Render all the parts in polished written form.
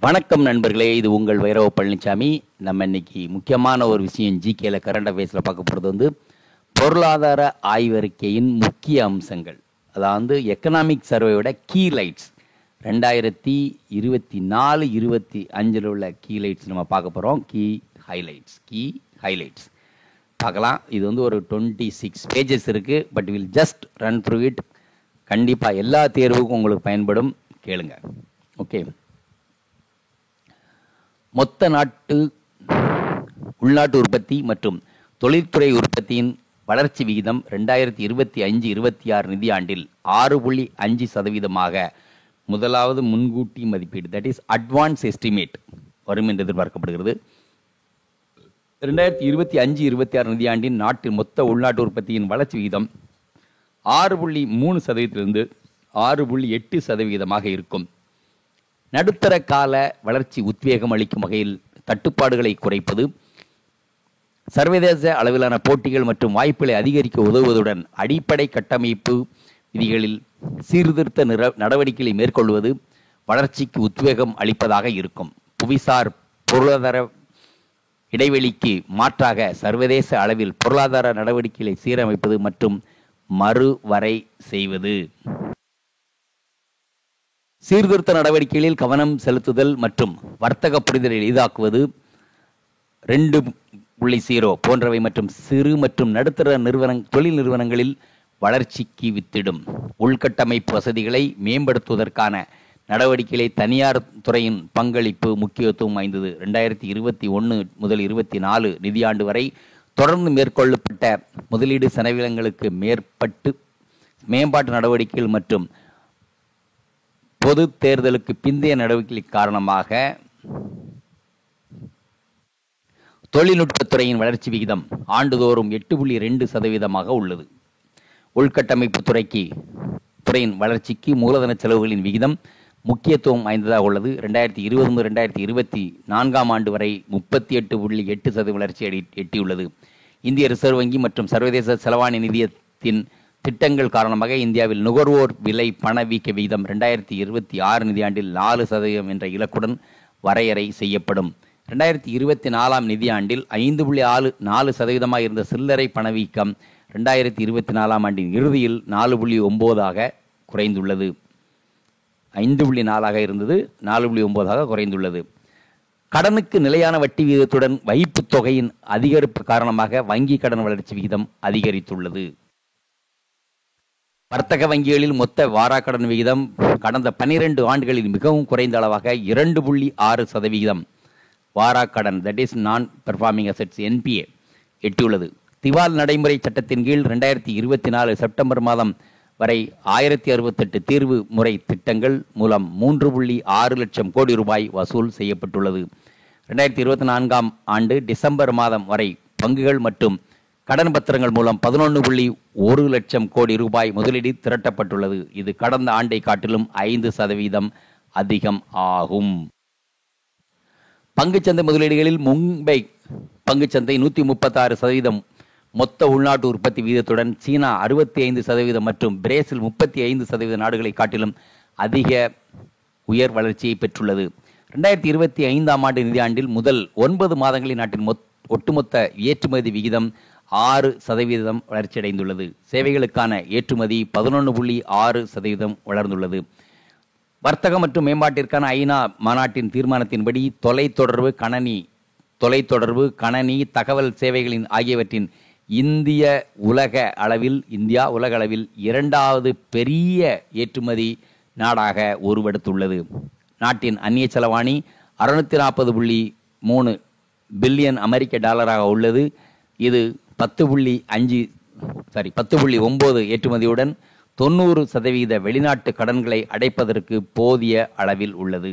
வணக்கம் நண்பர்களே, இது உங்கள் வைரவ பழனிசாமி. நம்ம இன்னைக்கு முக்கியமான ஒரு விஷயம் ஜிகேல கரண்ட் அஃபேர்ஸில் பார்க்க போகிறது பொருளாதார ஆய்வறிக்கையின் முக்கிய அம்சங்கள். அதாவது எக்கனாமிக் சர்வேயோட கீ லைட்ஸ் 2024-25 உள்ள கீ லைட்ஸ் நம்ம பார்க்க போகிறோம். கீ ஹைலைட்ஸ் பார்க்கலாம். இது ஒரு 26 பேஜஸ் இருக்குது. But will just run through it. கண்டிப்பாக எல்லா தேர்வுக்கும் உங்களுக்கு பயன்படும். கேளுங்க. ஓகே. மொத்த உள்நாட்டு உற்பத்தி மற்றும் தொழில்துறை உற்பத்தியின் வளர்ச்சி விகிதம் 2025-26 நிதியாண்டில் 6.5% முதலாவது முன்கூட்டி மதிப்பீடு, தட் இஸ் அட்வான்ஸ் எஸ்டிமேட் வரும் என்று எதிர்பார்க்கப்படுகிறது. 2025-26 நிதியாண்டின் நாட்டின் மொத்த உள்நாட்டு உற்பத்தியின் வளர்ச்சி விகிதம் 6.3%லிருந்து 6.8% இருக்கும். நடுத்தர கால வளர்ச்சி உத்வேகம் அளிக்கும் வகையில் தட்டுப்பாடுகளை குறைப்பது, சர்வதேச அளவிலான போட்டிகள் மற்றும் வாய்ப்புகளை அதிகரிக்க உதவுவதுடன் அடிப்படை கட்டமைப்பு விதிகளில் சீர்திருத்த நடவடிக்கைகளை மேற்கொள்வது வளர்ச்சிக்கு உத்வேகம் அளிப்பதாக இருக்கும். புவிசார் பொருளாதார இடைவெளிக்கு மாற்றாக சர்வதேச அளவில் பொருளாதார நடவடிக்கைகளை சீரமைப்பது மற்றும் மறுவரை செய்வது. சீர்திருத்த நடவடிக்கைகளில் கவனம் செலுத்துதல் மற்றும் வர்த்தக புரிதலை எளிதாக்குவது 2.0 போன்றவை மற்றும் சிறு மற்றும் நடுத்தர தொழில் நிறுவனங்களில் வளர்ச்சிக்கு வித்திடும். உள்கட்டமைப்பு வசதிகளை மேம்படுத்துவதற்கான நடவடிக்கைகளை தனியார் துறையின் பங்களிப்பு முக்கியத்துவம் வாய்ந்தது. 2021-24 நிதியாண்டு வரை தொடர்ந்து மேற்கொள்ளப்பட்ட முதலீடு செலவினங்களுக்கு மேம்பாட்டு நடவடிக்கைகள் மற்றும் பொது தேர்தலுக்கு பிந்தைய நடவடிக்கைகள் காரணமாக தொழில்நுட்பத்துறையின் வளர்ச்சி விகிதம் ஆண்டுதோறும் 8.2% உள்ளது. உள்கட்டமைப்பு துறையின் வளர்ச்சிக்கு மூலதன செலவுகளின் விகிதம் முக்கியத்துவம் வாய்ந்ததாக உள்ளது. 2020-2024 ஆண்டு வரை 38.8% வளர்ச்சி எட்டியுள்ளது. இந்திய ரிசர்வ் வங்கி மற்றும் சர்வதேச செலவாணி நிதியத்தின் திட்டங்கள் காரணமாக இந்தியாவில் நுகர்வோர் விலை பணவீக்க விகிதம் 2026 நிதியாண்டில் 4% என்ற இலக்குடன் வரையறை செய்யப்படும். 2024 நிதியாண்டில் 5.4% இருந்த சில்லறை பணவீக்கம் 2024 ஆண்டின் இறுதியில் 4.9% குறைந்துள்ளது. 5.4 இருந்தது, 4.9 குறைந்துள்ளது. கடனுக்கு நிலையான வட்டி விகிதத்துடன் வைப்பு தொகையின் அதிகரிப்பு காரணமாக வங்கி கடன் வளர்ச்சி விகிதம் அதிகரித்துள்ளது. வர்த்தக வங்கிகளில் மொத்த வாராக்கடன் விகிதம் கடந்த 12 ஆண்டுகளில் மிகவும் குறைந்த அளவாக 2.6% வாராக்கடன், that is non performing assets NPA எட்டியுள்ளது. திவால் நடைமுறை சட்டத்தின் கீழ் 2024 செப்டம்பர் மாதம் வரை 1068 தீர்வு முறை திட்டங்கள் மூலம் 3.6 லட்சம் கோடி ரூபாய் வசூல் செய்யப்பட்டுள்ளது. 2024 ஆண்டு டிசம்பர் மாதம் வரை பங்குகள் மற்றும் கடன் பத்திரங்கள் மூலம் 11.1 லட்சம் கோடி ரூபாய் முதலீடு திரட்டப்பட்டுள்ளது. இது கடந்த ஆண்டை காட்டிலும் 5% அதிகம் ஆகும். பங்குச்சந்தை முதலீடுகளில் மும்பை பங்குச்சந்தை 136% மொத்த உள்நாட்டு உற்பத்தி வீதத்துடன் சீனா 65% மற்றும் பிரேசில் 35% நாடுகளை காட்டிலும் அதிக உயர் வளர்ச்சியை பெற்றுள்ளது. 2025 ஆண்டு நிதியாண்டில் முதல் 9 மாதங்களில் நாட்டின் ஒட்டுமொத்த ஏற்றுமதி விகிதம் 6% வளர்ச்சியடைந்துள்ளது. சேவைகளுக்கான ஏற்றுமதி 11.6% வளர்ந்துள்ளது. வர்த்தகம் மற்றும் மேம்பாட்டிற்கான ஐநா மாநாட்டின் தீர்மானத்தின்படி தொலைத்தொடர்பு, கணனி, தகவல் சேவைகளின் ஆகியவற்றின் இந்தியா உலக அளவில் 2வது பெரிய ஏற்றுமதி நாடாக உருவெடுத்துள்ளது. நாட்டின் அந்நிய செலவாணி 640.3 பில்லியன் அமெரிக்க டாலராக உள்ளது. இது 10.9 ஏற்றுமதியுடன் 90% வெளிநாட்டு கடன்களை அடைப்பதற்கு போதிய அளவில் உள்ளது.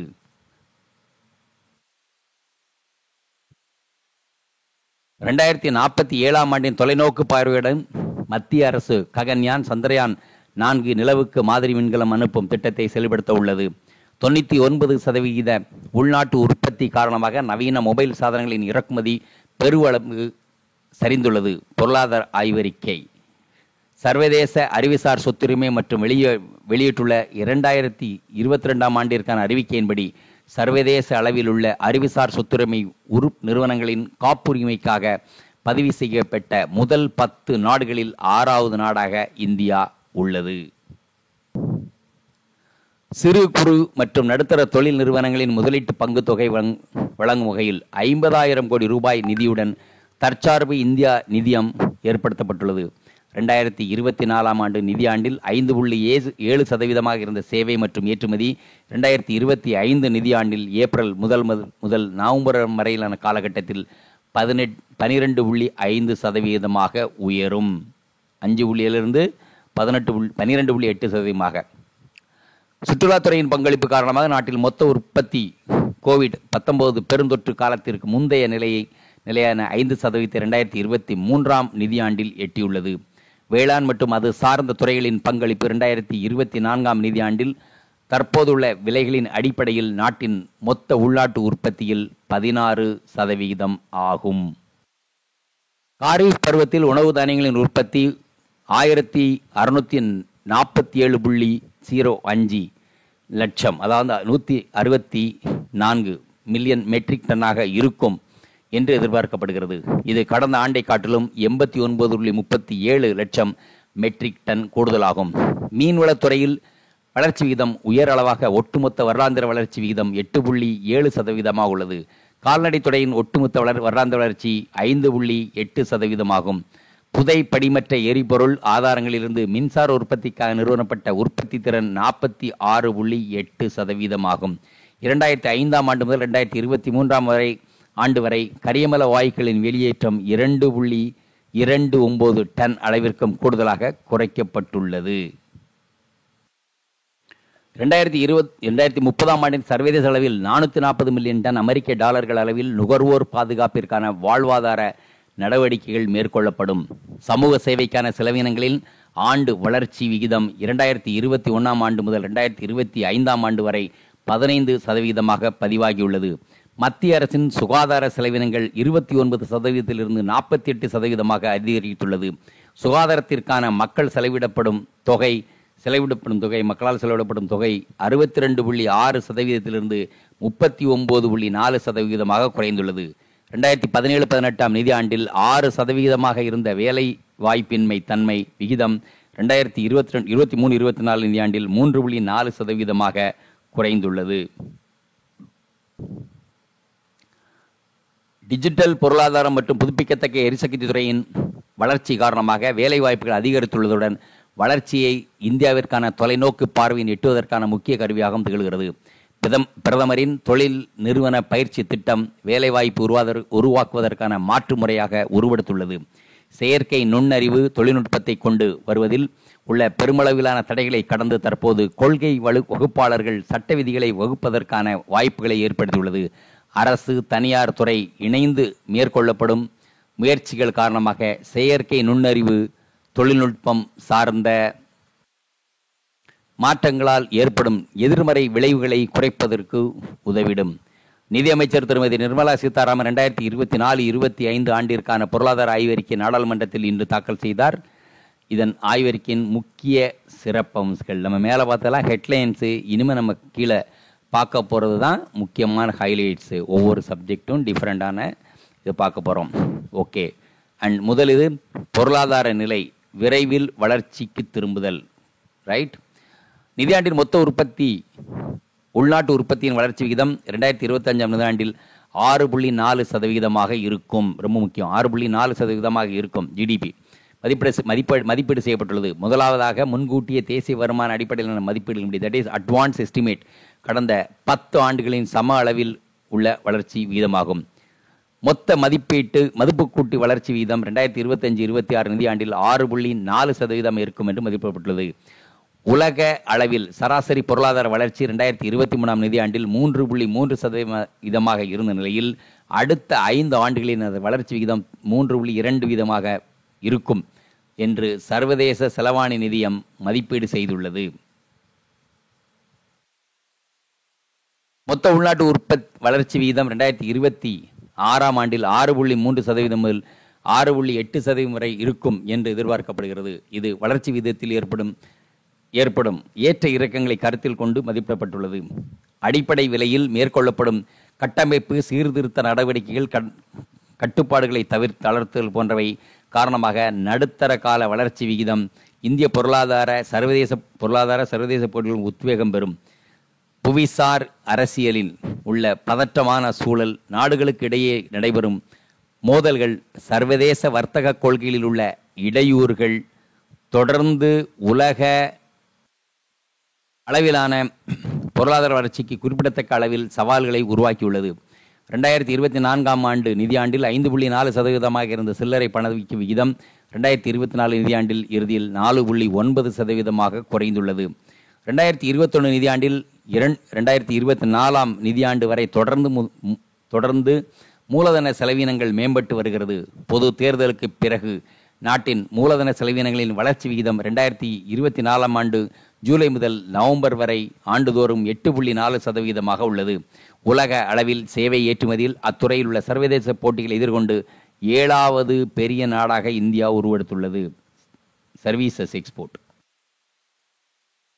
ஆண்டின் தொலைநோக்கு பார்வையுடன் மத்திய அரசு ககன்யான், சந்திரயான் 4 நிலவுக்கு மாதிரி விண்கலம் அனுப்பும் திட்டத்தை செயல்படுத்த உள்ளது. 99% உள்நாட்டு உற்பத்தி காரணமாக நவீன மொபைல் சாதனங்களின் இறக்குமதி பெருவளவு சரிந்துள்ளது. பொருளாதார ஆய்வறிக்கை சர்வதேச அறிவுசார் சொத்துரிமை மற்றும் வெளியிட்டுள்ள 2022 ஆண்டிற்கான அறிவிக்கையின்படி சர்வதேச அளவில் உள்ள அறிவுசார் சொத்துரிமை நிறுவனங்களின் காப்புரிமைக்காக பதிவு செய்யப்பட்ட முதல் 10 நாடுகளில் 6வது நாடாக இந்தியா உள்ளது. சிறு குறு மற்றும் நடுத்தர தொழில் நிறுவனங்களின் முதலீட்டு பங்கு தொகை வழங்கும் வகையில் 50,000 கோடி ரூபாய் நிதியுடன் தற்சார்பு இந்தியா நிதியம் ஏற்படுத்தப்பட்டுள்ளது. 2024 ஆண்டு நிதியாண்டில் 5.7% இருந்த சேவை மற்றும் ஏற்றுமதி 2025 நிதியாண்டில் ஏப்ரல் முதல் நவம்பர் வரையிலான காலகட்டத்தில் 12.5% உயரும். 5.7 12.8%. சுற்றுலாத்துறையின் பங்களிப்பு காரணமாக நாட்டில் மொத்த உற்பத்தி கோவிட்-19 பெருந்தொற்று காலத்திற்கு முந்தைய நிலையான 5% 2023 நிதியாண்டில் எட்டியுள்ளது. வேளாண் மற்றும் அது சார்ந்த துறைகளின் பங்களிப்பு 2024 நிதியாண்டில் தற்போதுள்ள விலைகளின் அடிப்படையில் நாட்டின் மொத்த உள்நாட்டு உற்பத்தியில் 16% ஆகும். காரிஃப் பருவத்தில் உணவு தானியங்களின் உற்பத்தி 1647.05 லட்சம், அதாவது 164 மில்லியன் மெட்ரிக் டன்னாக இருக்கும் என்று எதிர்பார்க்கப்படுகிறது. இது கடந்த ஆண்டை காட்டிலும் 89.37 லட்சம் மெட்ரிக் டன் கூடுதலாகும். மீன்வளத்துறையில் வளர்ச்சி விகிதம் உயர் அளவாக ஒட்டுமொத்த வருடாந்திர வளர்ச்சி விகிதம் 8.7% உள்ளது. கால்நடை துறையின் ஒட்டுமொத்த வருடாந்திர வளர்ச்சி 5.8% ஆகும். புதை படிமற்ற எரிபொருள் ஆதாரங்களிலிருந்து மின்சார உற்பத்திக்காக நிறுவனப்பட்ட உற்பத்தி திறன் 46.8% ஆகும். 2005 ஆண்டு முதல் 2023 ஆண்டு வரை கரியமல வாயுக்களின் வெளியேற்றம் 2.29 டன் அளவிற்கும் கூடுதலாக குறைக்கப்பட்டுள்ளது. 2030 ஆண்டின் சர்வதேச அளவில் 440 மில்லியன் டன் அமெரிக்க டாலர்கள் அளவில் நுகர்வோர் பாதுகாப்பிற்கான வாழ்வாதார நடவடிக்கைகள் மேற்கொள்ளப்படும். சமூக சேவைக்கான செலவினங்களின் ஆண்டு வளர்ச்சி விகிதம் 2021 ஆண்டு முதல் 2025 ஆண்டு வரை 15% பதிவாகியுள்ளது. மத்திய அரசின் சுகாதார செலவினங்கள் 29% 48% அதிகரித்துள்ளது. சுகாதாரத்திற்கான மக்களால் செலவிடப்படும் தொகை 62.6% 39.4% குறைந்துள்ளது. 2017-18 நிதியாண்டில் 6% இருந்த வேலை வாய்ப்பின்மை தன்மை விகிதம் 2023-24 நிதியாண்டில் 3.4% குறைந்துள்ளது. டிஜிட்டல் பொருளாதாரம் மற்றும் புதுப்பிக்கத்தக்க எரிசக்தி துறையின் வளர்ச்சி காரணமாக வேலை வாய்ப்புகள் அதிகரித்துள்ளதுடன் வளர்ச்சியை இந்தியாவிற்கான தொலைநோக்கு பார்வையின் எட்டுவதற்கான முக்கிய கருவியாகவும் திகழ்கிறது. பிரதமரின் தொழில் நிறுவன பயிற்சி திட்டம் வேலைவாய்ப்பு உருவாக்குவதற்கான மாற்று முறையாக உருவெடுத்துள்ளது. செயற்கை நுண்ணறிவு தொழில்நுட்பத்தை கொண்டு வருவதில் உள்ள பெருமளவிலான தடைகளை கடந்து தற்போது கொள்கை வகுப்பாளர்கள் சட்ட விதிகளை வகுப்பதற்கான வாய்ப்புகளை ஏற்படுத்தியுள்ளது. அரசு தனியார் துறை இணைந்து மேற்கொள்ளப்படும் முயற்சிகள் காரணமாக செயற்கை நுண்ணறிவு தொழில்நுட்பம் சார்ந்த மாற்றங்களால் ஏற்படும் எதிர்மறை விளைவுகளை குறைப்பதற்கு உதவிடும். நிதியமைச்சர் திருமதி நிர்மலா சீதாராமன் 2024-25 ஆண்டிற்கான பொருளாதார ஆய்வறிக்கை நாடாளுமன்றத்தில் இன்று தாக்கல் செய்தார். இதன் ஆய்வறிக்கையின் முக்கிய சிறப்பம்சங்கள் நம்ம மேலே பார்த்தலாம் ஹெட்லைன்ஸு. இனிமேல் நம்ம கீழே பார்க்க போகிறது தான் முக்கியமான ஹைலைட்ஸு. ஒவ்வொரு சப்ஜெக்டும் டிஃப்ரெண்டான இது பார்க்க போகிறோம். ஓகே. அண்ட் முதல் இது பொருளாதார நிலை விரைவில் வளர்ச்சிக்கு திரும்புதல். ரைட். நிதியாண்டின் மொத்த உள்நாட்டு உற்பத்தியின் வளர்ச்சி விகிதம் 2025 நிதியாண்டில் 6.4% இருக்கும். ரொம்ப முக்கியம், 6.4% இருக்கும். ஜிடிபி மதிப்பீடு செய்யப்பட்டுள்ளது. முதலாவதாக முன்கூட்டிய தேசிய வருமான அடிப்படையிலான மதிப்பீடு, தட் இஸ் அட்வான்ஸ் எஸ்டிமேட், கடந்த 10 ஆண்டுகளின் சம அளவில் உள்ள வளர்ச்சி விகிதமாகும். மொத்த மதிப்பு கூட்டு வளர்ச்சி விகிதம் 2025-26 நிதியாண்டில் 6.4% இருக்கும் என்று மதிப்பிடப்பட்டுள்ளது. உலக அளவில் சராசரி பொருளாதார வளர்ச்சி 2023 நிதியாண்டில் 3.3% இருந்த நிலையில் அடுத்த 5 ஆண்டுகளின் வளர்ச்சி விகிதம் 3.2% இருக்கும் என்று சர்வதேச செலவாணி நிதியம் மதிப்பீடு செய்துள்ளது. மொத்த உள்நாட்டு வளர்ச்சி விகிதம் 2026 ஆண்டில் 6.3% முதல் 6.8% வரை இருக்கும் என்று எதிர்பார்க்கப்படுகிறது. இது வளர்ச்சி விகிதத்தில் ஏற்படும் ஏற்ற இறக்கங்களை கருத்தில் கொண்டு மதிப்பிடப்பட்டுள்ளது. அடிப்படை விலையில் மேற்கொள்ளப்படும் கட்டமைப்பு சீர்திருத்த நடவடிக்கைகள் கட்டுப்பாடுகளை தளர்த்துதல் போன்றவை காரணமாக நடுத்தர கால வளர்ச்சி விகிதம் இந்திய சர்வதேச போட்டிகளில் உத்வேகம் பெறும். புவிசார் அரசியலில் உள்ள பதற்றமான சூழல், நாடுகளுக்கு இடையே நடைபெறும் மோதல்கள், சர்வதேச வர்த்தக கொள்கைகளில் உள்ள இடையூறுகள் தொடர்ந்து உலக அளவிலான பொருளாதார வளர்ச்சிக்கு குறிப்பிடத்தக்க அளவில் சவால்களை உருவாக்கியுள்ளது. 2024 ஆண்டு நிதியாண்டில் 5.4% இருந்த சில்லறை பணவீக்க விகிதம் 2024 நிதியாண்டில் இறுதியில் 4.9% குறைந்துள்ளது. 2021 நிதியாண்டில் 2024 நிதியாண்டு வரை தொடர்ந்து மூலதன செலவினங்கள் மேம்பட்டு வருகிறது. பொது தேர்தலுக்கு பிறகு நாட்டின் மூலதன செலவினங்களின் வளர்ச்சி விகிதம் 2024 ஆண்டு ஜூலை முதல் நவம்பர் வரை ஆண்டுதோறும் 8.4% உள்ளது. உலக அளவில் சேவை ஏற்றுமதியில் அத்துறையில் உள்ள சர்வதேச போட்டிகளை எதிர்கொண்டு 7வது பெரிய நாடாக இந்தியா உருவெடுத்துள்ளது. சர்வீசஸ் எக்ஸ்போர்ட்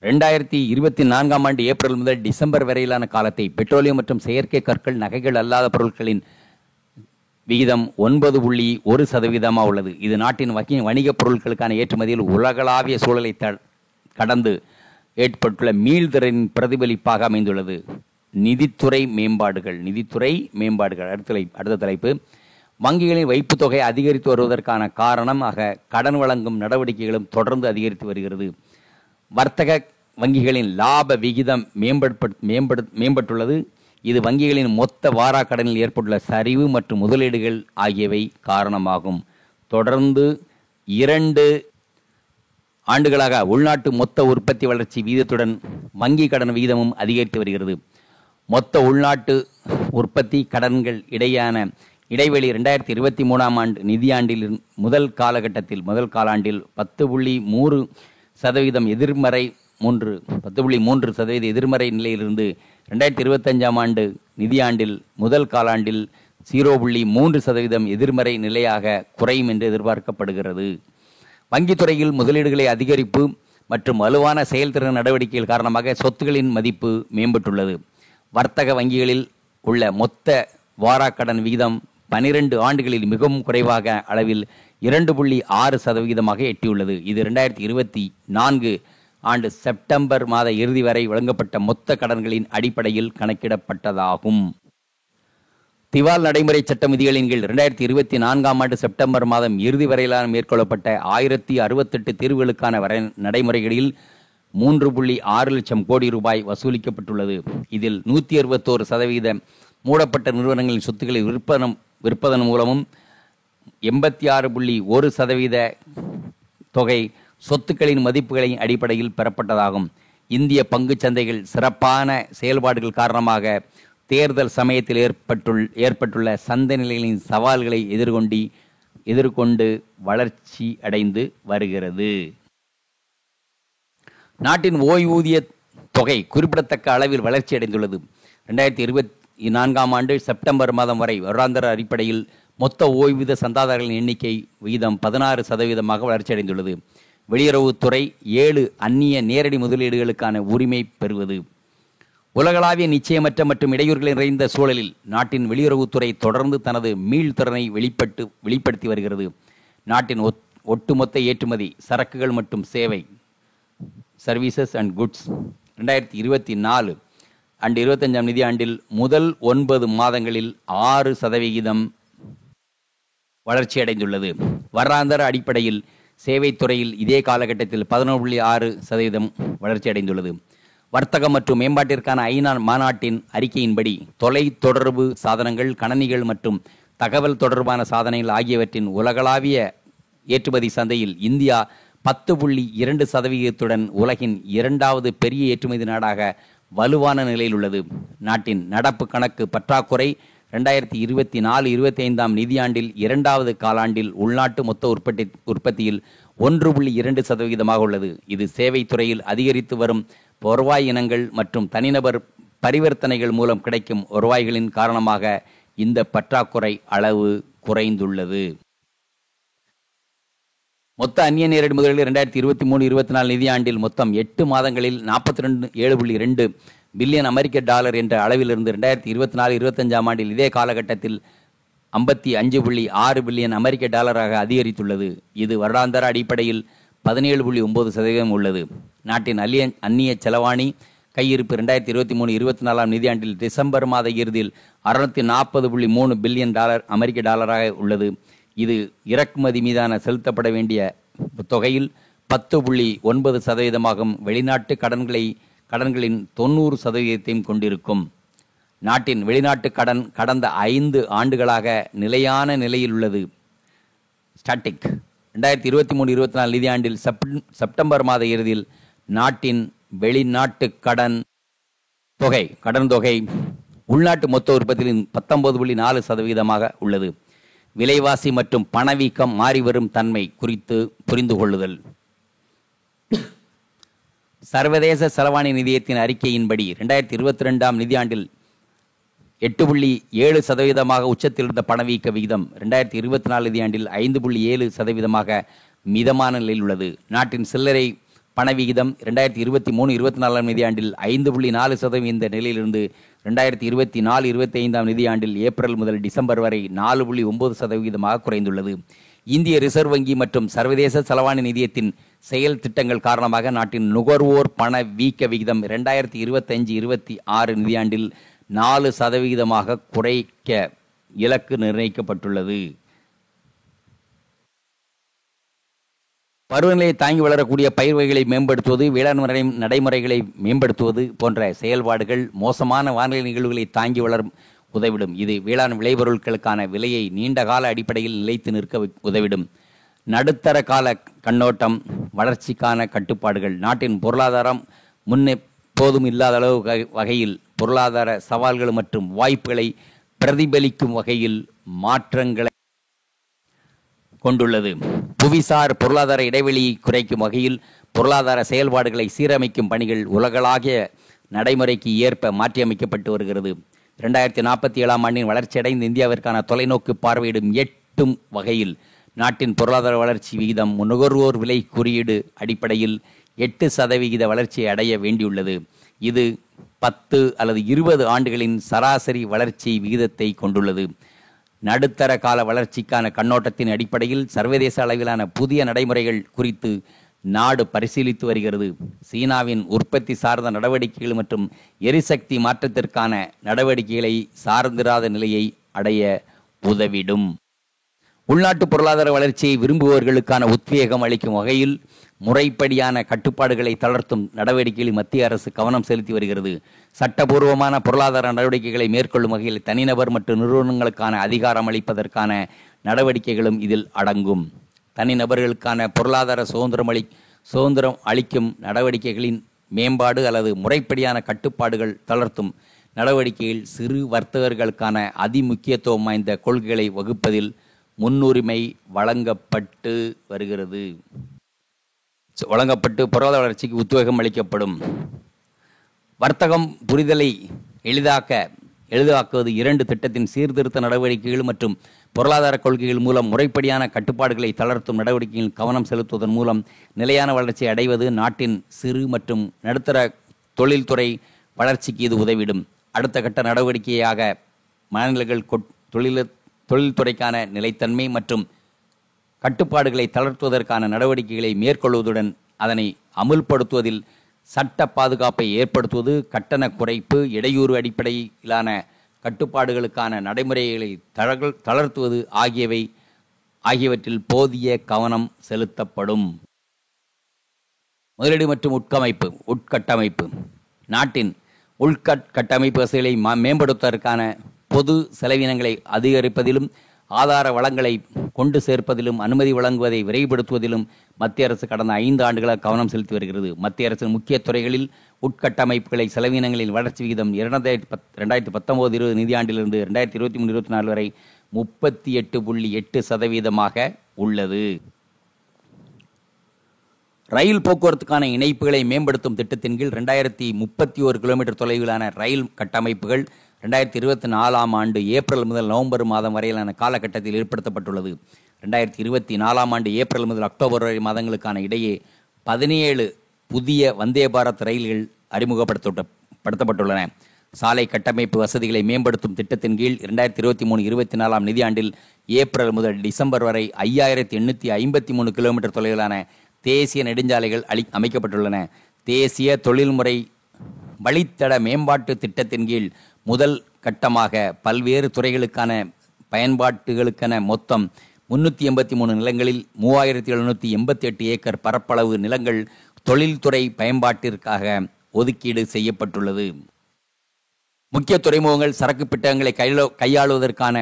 2024 ஆண்டு ஏப்ரல் முதல் டிசம்பர் வரையிலான காலத்தை பெட்ரோலியம் மற்றும் செயற்கை கற்கள், நகைகள் அல்லாத பொருட்களின் விகிதம் 9.1% உள்ளது. இது நாட்டின் வணிகப் பொருட்களுக்கான ஏற்றுமதியில் உலகளாவிய சூழலை கடந்து ஏற்பட்டுள்ள மீள்திறனின் பிரதிபலிப்பாக அமைந்துள்ளது. நிதித்துறை மேம்பாடுகள் அடுத்த தலைப்பு. வங்கிகளின் வைப்புத் தொகை அதிகரித்து வருவதற்கான காரணமாக கடன் வழங்கும் நடவடிக்கைகளும் தொடர்ந்து அதிகரித்து வருகிறது. வர்த்தக வங்கிகளின் லாப விகிதம் மேம்பட்டுள்ளது. இது வங்கிகளின் மொத்த வாராக்கடனில் ஏற்பட்டுள்ள சரிவு மற்றும் முதலீடுகள் ஆகியவை காரணமாகும். தொடர்ந்து 2 ஆண்டுகளாக உள்நாட்டு மொத்த உற்பத்தி வளர்ச்சி வீதத்துடன் வங்கி கடன் விகிதமும் அதிகரித்து வருகிறது. மொத்த உள்நாட்டு உற்பத்தி கடன்கள் இடையான இடைவெளி 2023 ஆண்டு நிதியாண்டில் முதல் காலாண்டில் 10.3% எதிர்மறை நிலையிலிருந்து 2025 ஆண்டு நிதியாண்டில் முதல் காலாண்டில் 0.3% எதிர்மறை நிலையாக குறையும் என்று எதிர்பார்க்கப்படுகிறது. வங்கித்துறையில் முதலீடுகளை அதிகரிப்பு மற்றும் வலுவான செயல்திறன் நடவடிக்கைகள் காரணமாக சொத்துக்களின் மதிப்பு மேம்பட்டுள்ளது. வர்த்தக வங்கிகளில் உள்ள மொத்த வாராக்கடன் விகிதம் 12 ஆண்டுகளில் மிகவும் குறைவாக அளவில் 2.6% எட்டியுள்ளது. இது 2024 ஆண்டு செப்டம்பர் மாத இறுதி வரை வழங்கப்பட்ட மொத்த கடன்களின் அடிப்படையில் கணக்கிடப்பட்டதாகும். திவால் நடைமுறை சட்ட விதிகளின் கீழ் 2024 ஆண்டு செப்டம்பர் மாதம் இறுதி வரையிலான மேற்கொள்ளப்பட்ட 1068 தீர்வுகளுக்கான நடைமுறைகளில் 3.6 லட்சம் கோடி ரூபாய் வசூலிக்கப்பட்டுள்ளது. இதில் 161% மூடப்பட்ட நிறுவனங்களின் சொத்துக்களை விற்பதன் மூலமும் 86.1% தொகை சொத்துக்களின் மதிப்புகளின் அடிப்படையில் பெறப்பட்டதாகும். இந்திய பங்குச் சந்தைகள் சிறப்பான செயல்பாடுகள் காரணமாக தேர்தல் சமயத்தில் ஏற்பட்டுள்ள சந்தை நிலைகளின் சவால்களை எதிர்கொண்டு வளர்ச்சி அடைந்து வருகிறது. நாட்டின் ஓய்வூதிய தொகை குறிப்பிடத்தக்க அளவில் வளர்ச்சி அடைந்துள்ளது. 2024 ஆண்டு செப்டம்பர் மாதம் வரை வருடாந்திர அடிப்படையில் மொத்த ஓய்வூதிய சந்தாதாரர்களின் எண்ணிக்கை விகிதம் 16% வளர்ச்சி அடைந்துள்ளது. வெளியுறவுத்துறை 7 அந்நிய நேரடி முதலீடுகளுக்கான உரிமை பெறுவது. உலகளாவிய நிச்சயமற்ற மற்றும் இடையூறுகள் நிறைந்த சூழலில் நாட்டின் வெளியுறவுத்துறை தொடர்ந்து தனது மீள்திறனை வெளிப்படுத்தி வருகிறது. நாட்டின் ஒட்டுமொத்த ஏற்றுமதி சரக்குகள் மற்றும் சேவை சர்வீசஸ் அண்ட் குட்ஸ் 2024 அண்டு 25 நிதியாண்டில் முதல் 9 மாதங்களில் 6% வளர்ச்சியடைந்துள்ளது. வருடாந்திர அடிப்படையில் சேவைத்துறையில் இதே காலகட்டத்தில் 11.6% வளர்ச்சி அடைந்துள்ளது. வர்த்தகம் மற்றும் மேம்பாட்டிற்கான ஐநா மாநாட்டின் அறிக்கையின்படி தொலைத்தொடர்பு சாதனங்கள், கணனிகள் மற்றும் தகவல் தொடர்பான சாதனங்கள் ஆகியவற்றின் உலகளாவிய ஏற்றுமதி சந்தையில் இந்தியா 10.2% உலகின் 2வது பெரிய ஏற்றுமதி நாடாக வலுவான நிலையில் உள்ளது. நாட்டின் நடப்பு கணக்கு பற்றாக்குறை 2024-25 நிதியாண்டில் 2வது காலாண்டில் உள்நாட்டு மொத்த உற்பத்தியில் 1.2% உள்ளது. இது சேவைத் துறையில் அதிகரித்து வரும் வருவாய் இனங்கள் மற்றும் தனிநபர் பரிவர்த்தனைகள் மூலம் கிடைக்கும் வருவாய்களின் காரணமாக இந்த பற்றாக்குறை அளவு குறைந்துள்ளது. மொத்த அந்நிய நேரடி முதலீடு 2023-24 நிதியாண்டில் மொத்தம் 8 மாதங்களில் 42.2 பில்லியன் அமெரிக்க டாலர் என்ற அளவிலிருந்து 2024-25 ஆண்டில் இதே காலகட்டத்தில் 55.6 பில்லியன் அமெரிக்க டாலராக அதிகரித்துள்ளது. இது வருடாந்திர அடிப்படையில் 17.9% உள்ளது. நாட்டின் அந்நிய செலவாணி கையிருப்பு 2023-24 நிதியாண்டில் டிசம்பர் மாத இறுதியில் 640.3 பில்லியன் அமெரிக்க டாலராக உள்ளது. இது இறக்குமதி மீதான செலுத்தப்பட வேண்டிய தொகையில் 10.9%, வெளிநாட்டு கடன்களின் 90% கொண்டிருக்கும். நாட்டின் வெளிநாட்டு கடன் கடந்த 5 ஆண்டுகளாக நிலையான நிலையில் உள்ளது. ஸ்டாட்டிக் 2023-24 நிதியாண்டில் செப்டம்பர் மாத இறுதியில் நாட்டின் வெளிநாட்டு கடன் தொகை உள்நாட்டு மொத்த உற்பத்தியின் 19.4% உள்ளது. விலைவாசி மற்றும் பணவீக்கம் மாறிவரும் தன்மை குறித்து புரிந்து கொள்ளுதல். சர்வதேச செலவாணி நிதியத்தின் அறிக்கையின்படி 2022 நிதியாண்டில் 8.7% உச்சத்திலிருந்த பணவீக்க விகிதம் 2024 நிதியாண்டில் 5.7% மிதமான நிலையில் உள்ளது. நாட்டின் சில்லறை பணவிகிதம் 2023-24 நிதியாண்டில் 5.4% இந்த நிலையிலிருந்து 2024-25 நிதியாண்டில் ஏப்ரல் முதல் டிசம்பர் வரை 4.9% குறைந்துள்ளது. இந்திய ரிசர்வ் வங்கி மற்றும் சர்வதேச செலவாணி நிதியத்தின் செயல் திட்டங்கள் காரணமாக நாட்டின் நுகர்வோர் பண வீக்க விகிதம் 2025-26 நிதியாண்டில் 4% குறைக்க இலக்கு நிர்ணயிக்கப்பட்டுள்ளது. பருவநிலையை தாங்கி வளரக்கூடிய பயிர் வகைகளை மேம்படுத்துவது, வேளாண் நடைமுறைகளை மேம்படுத்துவது போன்ற செயல்பாடுகள் மோசமான வானிலை நிகழ்வுகளை தாங்கி வளரும் உதவிடும். இது வேளாண் விளைபொருட்களுக்கான விலையை நீண்ட கால அடிப்படையில் நிலைத்து நிற்க உதவிடும். நடுத்தர கால கண்ணோட்டம், வளர்ச்சிக்கான கட்டுப்பாடுகள். நாட்டின் பொருளாதாரம் முன்னெப்போதும் இல்லாத அளவு வகையில் பொருளாதார சவால்கள் மற்றும் வாய்ப்புகளை பிரதிபலிக்கும் வகையில் மாற்றங்களை கொண்டுள்ளது. புவிசார் பொருளாதார இடைவெளியை குறைக்கும் வகையில் பொருளாதார செயல்பாடுகளை சீரமைக்கும் பணிகள் உலகளாகிய நடைமுறைக்கு ஏற்ப மாற்றியமைக்கப்பட்டு வருகிறது. 2047 ஆண்டின் வளர்ச்சியடைந்த இந்தியாவிற்கான தொலைநோக்கு பார்வையிடும் எட்டும் வகையில் நாட்டின் பொருளாதார வளர்ச்சி விகிதம் நுகர்வோர் விலை குறியீடு அடிப்படையில் 8% வளர்ச்சியை அடைய வேண்டியுள்ளது. இது 10 அல்லது 20 ஆண்டுகளின் சராசரி வளர்ச்சி விகிதத்தை கொண்டுள்ளது. நடுத்தர கால வளர்ச்சிக்கான கண்ணோட்டத்தின் அடிப்படையில் சர்வதேச அளவிலான புதிய நடைமுறைகள் குறித்து நாடு பரிசீலித்து வருகிறது. சீனாவின் உற்பத்தி சார்ந்த நடவடிக்கைகள் மற்றும் எரிசக்தி மாற்றத்திற்கான நடவடிக்கைகளை சார்ந்திராத நிலையை அடைய உதவிடும். உள்நாட்டு பொருளாதார வளர்ச்சியை விரும்புபவர்களுக்கான உத்வேகம் அளிக்கும் வகையில் முறைப்படியான கட்டுப்பாடுகளை தளர்த்தும் நடவடிக்கைகளில் மத்திய அரசு கவனம் செலுத்தி வருகிறது. சட்டபூர்வமான பொருளாதார நடவடிக்கைகளை மேற்கொள்ளும் வகையில் தனிநபர் மற்றும் நிறுவனங்களுக்கான அதிகாரம் அளிப்பதற்கான நடவடிக்கைகளும் இதில் அடங்கும். தனிநபர்களுக்கான பொருளாதார சுதந்திரம் அளிக்கும் நடவடிக்கைகளின் மேம்பாடு அல்லது முறைப்படியான கட்டுப்பாடுகள் தளர்த்தும் நடவடிக்கையில் சிறு வர்த்தகர்களுக்கான அதிமுக்கியத்துவம் வாய்ந்த கொள்கைகளை வகுப்பதில் முன்னுரிமை வழங்கப்பட்டு பொருளாதார வளர்ச்சிக்கு உத்வேகம் அளிக்கப்படும். வர்த்தகம் புரிதலை எளிதாக்குவது 2 திட்டத்தின் சீர்திருத்த நடவடிக்கைகள் மற்றும் பொருளாதார கொள்கைகள் மூலம் முறைப்படியான கட்டுப்பாடுகளை தளர்த்தும் நடவடிக்கைகளில் கவனம் செலுத்துவதன் மூலம் நிலையான வளர்ச்சியை அடைவது. நாட்டின் சிறு மற்றும் நடுத்தர தொழில்துறை வளர்ச்சிக்கு இது உதவிடும். அடுத்த கட்ட நடவடிக்கையாக மாநிலங்கள் தொழில்துறைக்கான நிலைத்தன்மை மற்றும் கட்டுப்பாடுகளை தளர்த்துவதற்கான நடவடிக்கைகளை மேற்கொள்வதுடன் அதனை அமுல்படுத்துவதில் சட்ட பாதுகாப்பை ஏற்படுத்துவது, கட்டண குறைப்பு, இடையூறு அடிப்படையிலான கட்டுப்பாடுகளுக்கான நடைமுறைகளை தளர்த்துவது ஆகியவற்றில் போதிய கவனம் செலுத்தப்படும். முதலீடு மற்றும் உட்கட்டமைப்பு. நாட்டின் உள்கட்டமைப்பு வசதிகளை மேம்படுத்துவதற்கான பொது செலவினங்களை அதிகரிப்பதிலும் ஆதார வளங்களை கொண்டு சேர்ப்பதிலும் அனுமதி வழங்குவதை விரைவுபடுத்துவதிலும் மத்திய அரசு கடந்த 5 ஆண்டுகளாக கவனம் செலுத்தி வருகிறது. மத்திய அரசின் முக்கிய துறைகளில் உட்கட்டமைப்புகளை செலவினங்களின் வளர்ச்சி விகிதம் 2019-20 நிதியாண்டிலிருந்து 2023-24 வரை 38.8% உள்ளது. ரயில் போக்குவரத்துக்கான இணைப்புகளை மேம்படுத்தும் திட்டத்தின் கீழ் 2031 கிலோமீட்டர் தொலைவிலான ரயில் கட்டமைப்புகள் 2024 ஆண்டு ஏப்ரல் முதல் நவம்பர் மாதம் வரையிலான காலகட்டத்தில் ஏற்படுத்தப்பட்டுள்ளது. 2024 ஆண்டு ஏப்ரல் முதல் அக்டோபர் வரை மாதங்களுக்கான இடையே 17 புதிய வந்தே பாரத் ரயில்கள் அறிமுகப்படுத்தப்பட்டுள்ளன. படுத்தப்பட்டுள்ளன. சாலை கட்டமைப்பு வசதிகளை மேம்படுத்தும் திட்டத்தின் கீழ் 2023-24 நிதியாண்டில் ஏப்ரல் முதல் டிசம்பர் வரை 5853 கிலோமீட்டர் தொலைவிலான தேசிய நெடுஞ்சாலைகள் அமைக்கப்பட்டுள்ளன. தேசிய தொழில்முறை வழித்தட மேம்பாட்டு திட்டத்தின் கீழ் முதல் கட்டமாக பல்வேறு துறைகளுக்கான பயன்பாட்டுகளுக்கென மொத்தம் 383 நிலங்களில் 3788 ஏக்கர் பரப்பளவு நிலங்கள் தொழில்துறை பயன்பாட்டிற்காக ஒதுக்கீடு செய்யப்பட்டுள்ளது. முக்கிய துறைமுகங்கள் சரக்கு பெட்டகங்களை கையாளுவதற்கான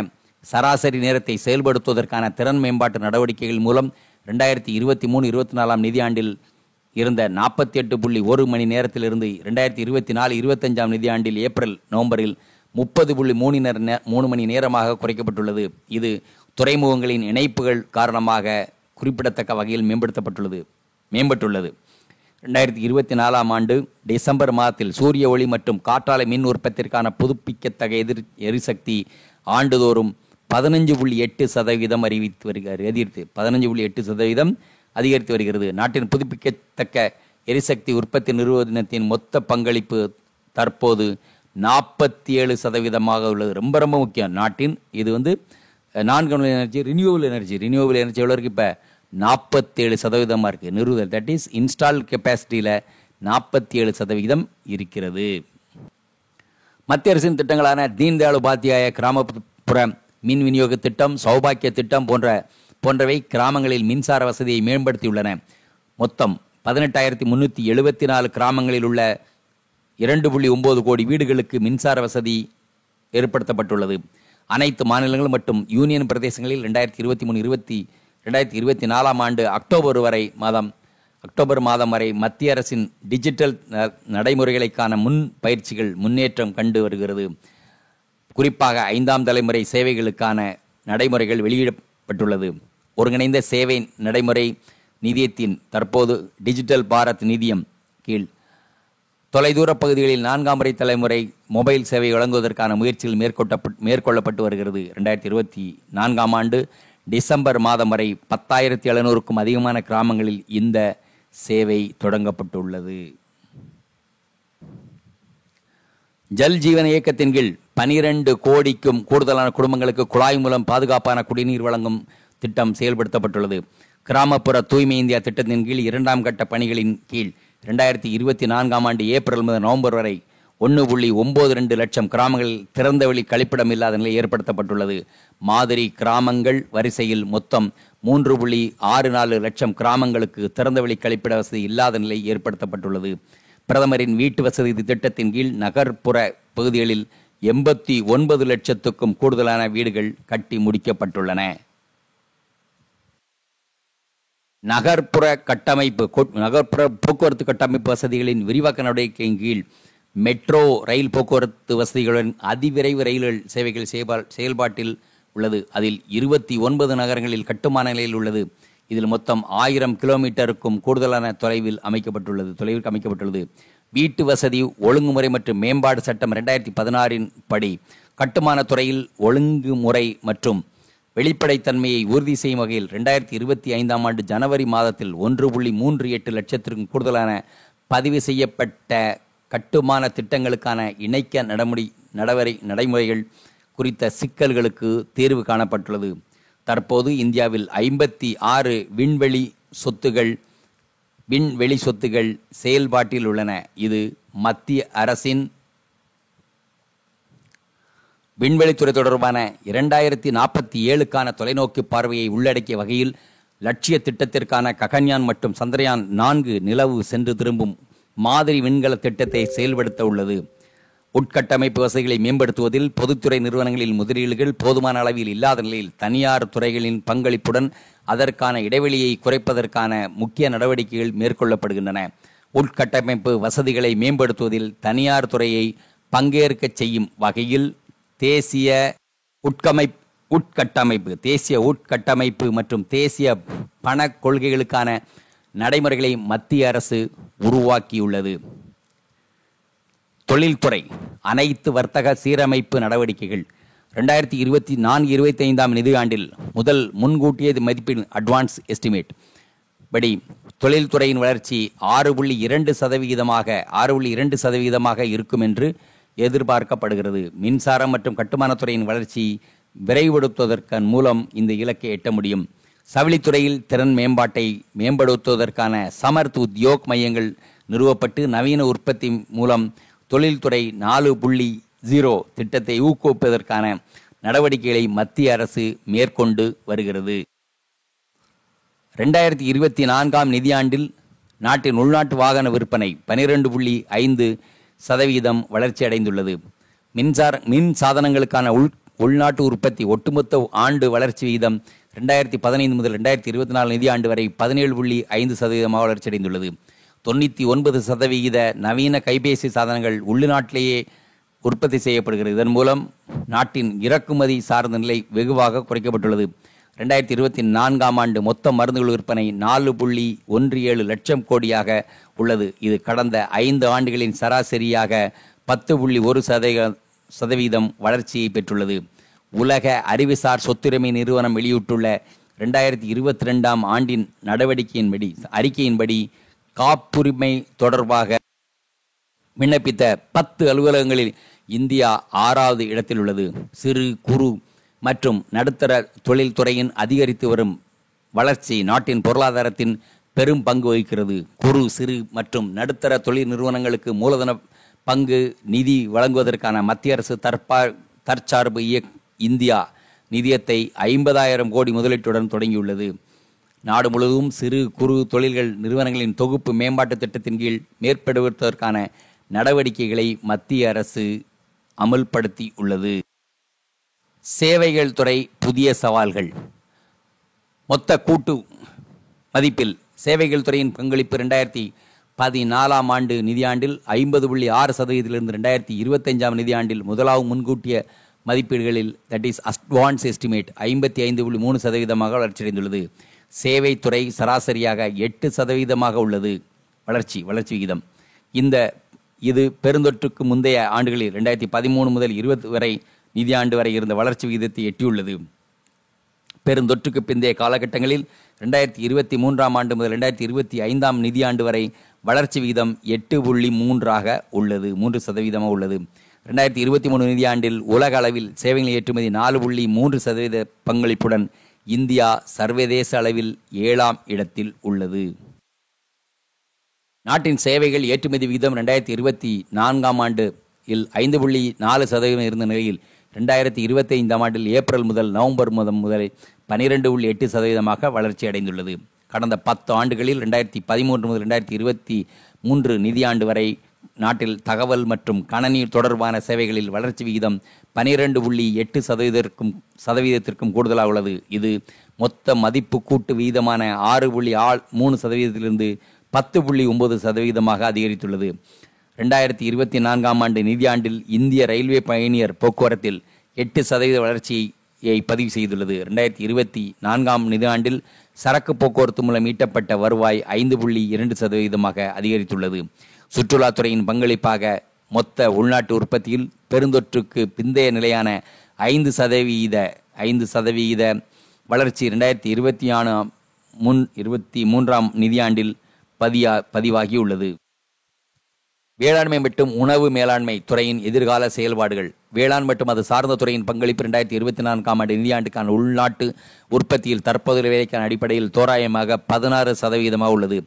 சராசரி நேரத்தை செயல்படுத்துவதற்கான திறன் மேம்பாட்டு நடவடிக்கைகள் மூலம் 2023-24 நிதியாண்டில் இருந்த 48.1 மணி நேரத்திலிருந்து 2024-25 நிதியாண்டில் ஏப்ரல் நவம்பரில் 30.3 மணி நேரமாக குறைக்கப்பட்டுள்ளது. இது துறைமுகங்களின் இணைப்புகள் காரணமாக குறிப்பிடத்தக்க வகையில் மேம்பட்டுள்ளது. 2024 ஆண்டு டிசம்பர் மாதத்தில் சூரிய ஒளி மற்றும் காற்றாலை மின் உற்பத்திற்கான புதுப்பிக்கத்தக்க எரிசக்தி ஆண்டுதோறும் 15.8% அதிகரித்து வருகிறது. நாட்டின் புதுப்பிக்கத்தக்க எரிசக்தி உற்பத்தி நிறுவனத்தின் மொத்த பங்களிப்பு தற்போது 47% உள்ளது. ரொம்ப ரொம்ப முக்கியம். நாட்டின் இது நான் எனர்ஜி, ரினியூவபிள் எனர்ஜி எவ்வளோ இருக்கு? இப்போ 47% இருக்கு நிறுவல். தட் இஸ் இன்ஸ்டால் கெப்பாசிட்டியில் 47% இருக்கிறது. மத்திய அரசின் திட்டங்களான தீன்தயாள் உபாத்தியாய கிராமப்புற மின் விநியோக திட்டம், சௌபாக்கிய திட்டம் போன்றவை கிராமங்களில் மின்சார வசதியை மேம்படுத்தியுள்ளன. மொத்தம் 18,374 கிராமங்களில் உள்ள 2.9 கோடி வீடுகளுக்கு மின்சார வசதி ஏற்படுத்தப்பட்டுள்ளது. அனைத்து மாநிலங்கள் மற்றும் யூனியன் பிரதேசங்களில் 2023-2024 ஆண்டு அக்டோபர் மாதம் வரை மத்திய அரசின் டிஜிட்டல் நடைமுறைகளுக்கான முன்னேற்றம் கண்டு வருகிறது. குறிப்பாக 5ஆம் தலைமுறை சேவைகளுக்கான நடைமுறைகள் வெளியிடப்பட்டுள்ளது. ஒருங்கிணைந்த சேவை நடைமுறை நிதியத்தின் தற்போது டிஜிட்டல் பாரத் நிதியம் கீழ் தொலைதூர பகுதிகளில் 4ஆம் தலைமுறை மொபைல் சேவை வழங்குவதற்கான முயற்சிகள் மேற்கொள்ளப்பட்டு வருகிறது. 2024 ஆண்டு டிசம்பர் மாதம் வரை 10,700க்கும் அதிகமான கிராமங்களில் இந்த சேவை தொடங்கப்பட்டுள்ளது. ஜல் ஜீவன் இயக்கத்தின் கீழ் 12 கோடிக்கும் கூடுதலான குடும்பங்களுக்கு குழாய் மூலம் பாதுகாப்பான குடிநீர் வழங்கும் திட்டம் செயல்படுத்தப்பட்டுள்ளது. கிராமப்புற தூய்மை இந்தியா திட்டத்தின் கீழ் 2ஆம் கட்ட பணிகளின் கீழ் 2024 ஆண்டு ஏப்ரல் முதல் நவம்பர் வரை 1.92 லட்சம் கிராமங்களில் திறந்தவெளி கழிப்பிடம் இல்லாத நிலை ஏற்படுத்தப்பட்டுள்ளது. மாதிரி கிராமங்கள் வரிசையில் மொத்தம் 3.64 லட்சம் கிராமங்களுக்கு திறந்தவெளி கழிப்பிட வசதி இல்லாத நிலை ஏற்படுத்தப்பட்டுள்ளது. பிரதமரின் வீட்டு வசதி திட்டத்தின் கீழ் நகர்ப்புற பகுதிகளில் 89 லட்சத்துக்கும் கூடுதலான வீடுகள் கட்டி முடிக்கப்பட்டுள்ளன. நகர்ப்புற போக்குவரத்து கட்டமைப்பு வசதிகளின் விரிவாக்க நடவடிக்கையின் கீழ் மெட்ரோ ரயில் போக்குவரத்து வசதிகளுடன் அதிவிரைவு ரயில் சேவைகள் செயல்பாட்டில் உள்ளது. அதில் 29 நகரங்களில் கட்டுமான நிலையில் உள்ளது. இதில் மொத்தம் 1000 கிலோமீட்டருக்கும் கூடுதலான தொலைவிற்கு அமைக்கப்பட்டுள்ளது. வீட்டு வசதி ஒழுங்குமுறை மற்றும் மேம்பாடு சட்டம் 2016 படி கட்டுமான துறையில் ஒழுங்குமுறை மற்றும் வெளிப்படைத்தன்மையை உறுதி செய்யும் வகையில் 2025 ஆண்டு ஜனவரி மாதத்தில் 1.38 லட்சத்திற்கும் கூடுதலான பதிவு செய்யப்பட்ட கட்டுமான திட்டங்களுக்கான இணைக்க நடைமுறைகள் குறித்த சிக்கல்களுக்கு தீர்வு காணப்பட்டுள்ளது. தற்போது இந்தியாவில் 56 விண்வெளி சொத்துகள் செயல்பாட்டில் உள்ளன. இது மத்திய அரசின் விண்வெளித்துறை தொடர்பான 2047க்கான தொலைநோக்கு பார்வையை உள்ளடக்கிய வகையில் லட்சிய திட்டத்திற்கான ககன்யான் மற்றும் சந்திரயான் 4 நிலவு சென்று திரும்பும் மாதிரி விண்கல திட்டத்தை செயல்படுத்த உள்ளது. உட்கட்டமைப்பு வசதிகளை மேம்படுத்துவதில் பொதுத்துறை நிறுவனங்களில் முதலீடுகள் போதுமான அளவில் இல்லாத நிலையில் தனியார் துறைகளின் பங்களிப்புடன் அதற்கான இடைவெளியை குறைப்பதற்கான முக்கிய நடவடிக்கைகள் மேற்கொள்ளப்படுகின்றன. உட்கட்டமைப்பு வசதிகளை மேம்படுத்துவதில் தனியார் துறையை பங்கேற்க செய்யும் வகையில் தேசிய உட்கட்டமைப்பு மற்றும் தேசிய பண கொள்கைகளுக்கான நடைமுறைகளை மத்திய அரசு உருவாக்கியுள்ளது. தொழில்துறை அனைத்து வர்த்தக சீரமைப்பு நடவடிக்கைகள் 2024-25 நிதியாண்டில் முதல் முன்கூட்டிய மதிப்பீடு அட்வான்ஸ் எஸ்டிமேட் படி தொழில்துறையின் வளர்ச்சி 6.2% இருக்கும் என்று எதிர்பார்க்கப்படுகிறது. மின்சாரம் மற்றும் கட்டுமானத்துறையின் வளர்ச்சி விரைவுபடுத்துவதற்கான மூலம் இந்த இலக்கை எட்ட முடியும். சவிளித்துறையில் திறன் மேம்பாட்டை மேம்படுத்துவதற்கான சமர்த் உத்யோக் மையங்கள் நிறுவப்பட்டு நவீன உற்பத்தி மூலம் தொழில்துறை 4.0 திட்டத்தை ஊக்குவிப்பதற்கான நடவடிக்கைகளை மத்திய அரசு மேற்கொண்டு வருகிறது. 2024 நிதியாண்டில் நாட்டின் உள்நாட்டு வாகன விற்பனை 12.5% வளர்ச்சி அடைந்துள்ளது. மின் சாதனங்களுக்கான உள்நாட்டு உற்பத்தி ஒட்டுமொத்த ஆண்டு வளர்ச்சி விகிதம் 2015 முதல் 2024 நிதியாண்டு வரை 17.5% வளர்ச்சி அடைந்துள்ளது. 99% நவீன கைபேசி சாதனங்கள் உள்நாட்டிலேயே உற்பத்தி செய்யப்படுகிறது. இதன் மூலம் நாட்டின் இறக்குமதி சார்ந்த நிலை வெகுவாக குறைக்கப்பட்டுள்ளது. 2024 ஆண்டு மொத்த மருந்துகள் விற்பனை 4.17 லட்சம் கோடியாக உள்ளது. இது கடந்த 5 ஆண்டுகளின் சராசரியாக 10.1% வளர்ச்சியை பெற்றுள்ளது. உலக அறிவுசார் சொத்துரிமை நிறுவனம் வெளியிட்டுள்ள 2022 ஆண்டின் அறிக்கையின்படி காப்புரிமை தொடர்பாக விண்ணப்பித்த 10 அலுவலகங்களில் இந்தியா 6வது இடத்தில் உள்ளது. சிறு குறு மற்றும் நடுத்தர தொழில்துறையின் அதிகரித்து வரும் வளர்ச்சி நாட்டின் பொருளாதாரத்தின் பெரும் பங்கு வகிக்கிறது. குறு சிறு மற்றும் நடுத்தர தொழில் நிறுவனங்களுக்கு மூலதன பங்கு நிதி வழங்குவதற்கான மத்திய அரசு தற்சார்பு இந்தியா நிதியத்தை 50,000 கோடி முதலீட்டுடன் தொடங்கியுள்ளது. நாடு முழுவதும் சிறு குறு தொழில்கள் நிறுவனங்களின் தொகுப்பு மேம்பாட்டு திட்டத்தின் கீழ் மேற்படுவதற்கான நடவடிக்கைகளை மத்திய அரசு அமல்படுத்தி உள்ளது. சேவைகள் துறை புதிய சவால்கள். மொத்த கூட்டு மதிப்பில் சேவைகள் துறையின் பங்களிப்பு 2014 ஆண்டு நிதியாண்டில் 50.6%இலிருந்து 2025 நிதியாண்டில் முதலாவது முன்கூட்டிய மதிப்பீடுகளில் தட் இஸ் அட்வான்ஸ் எஸ்டிமேட் 55.3% வளர்ச்சியடைந்துள்ளது. சேவைத்துறை சராசரியாக 8% உள்ளது வளர்ச்சி விகிதம். இது பெருந்தொற்றுக்கு முந்தைய ஆண்டுகளில் 2013 முதல் 20 வரை நிதியாண்டு வரை இருந்த வளர்ச்சி விகிதத்தை எட்டியுள்ளது. பெருந்தொற்றுக்கு பிந்தைய காலகட்டங்களில் 2023 ஆண்டு முதல் 2025 நிதியாண்டு வரை வளர்ச்சி விகிதம் 8.3% உள்ளது. 3% உள்ளது. 2023 நிதியாண்டில் உலக அளவில் சேவைகள் ஏற்றுமதி 4.3% பங்களிப்புடன் இந்தியா சர்வதேச அளவில் 7ஆம் இடத்தில் உள்ளது. நாட்டின் சேவைகள் ஏற்றுமதி விகிதம் 2024 ஆண்டு 5.4% இருந்த நிலையில் 2025 ஆண்டில் ஏப்ரல் முதல் நவம்பர் முதல் 12.8% வளர்ச்சி அடைந்துள்ளது. கடந்த 10 ஆண்டுகளில் 2013 முதல் 2023 நிதியாண்டு வரை நாட்டில் தகவல் மற்றும் கணனி தொடர்பான சேவைகளில் வளர்ச்சி விகிதம் 12.8% கூடுதலாக உள்ளது. இது மொத்த மதிப்பு கூட்டு விகிதமான 6.3%இலிருந்து 10.9% அதிகரித்துள்ளது. 2024 ஆண்டு நிதியாண்டில் இந்திய ரயில்வே பயணியர் போக்குவரத்தில் 8% வளர்ச்சியை பதிவு செய்துள்ளது. 2024 நிதியாண்டில் சரக்கு போக்குவரத்து மூலம் ஈட்டப்பட்ட வருவாய் 5.2% அதிகரித்துள்ளது. சுற்றுலாத்துறையின் பங்களிப்பாக மொத்த உள்நாட்டு உற்பத்தியில் பெருந்தொற்றுக்கு பிந்தைய நிலையான 5% வளர்ச்சி 2023 நிதியாண்டில் பதிவாகியுள்ளது. வேளாண்மை மற்றும் உணவு மேலாண்மை துறையின் எதிர்கால செயல்பாடுகள். வேளாண் மற்றும் அது சார்ந்த துறையின் பங்களிப்பு 2024 ஆண்டு நிதியாண்டுக்கான உள்நாட்டு உற்பத்தியில் தற்போதைய வேலைக்கான அடிப்படையில் தோராயமாக 16% உள்ளது.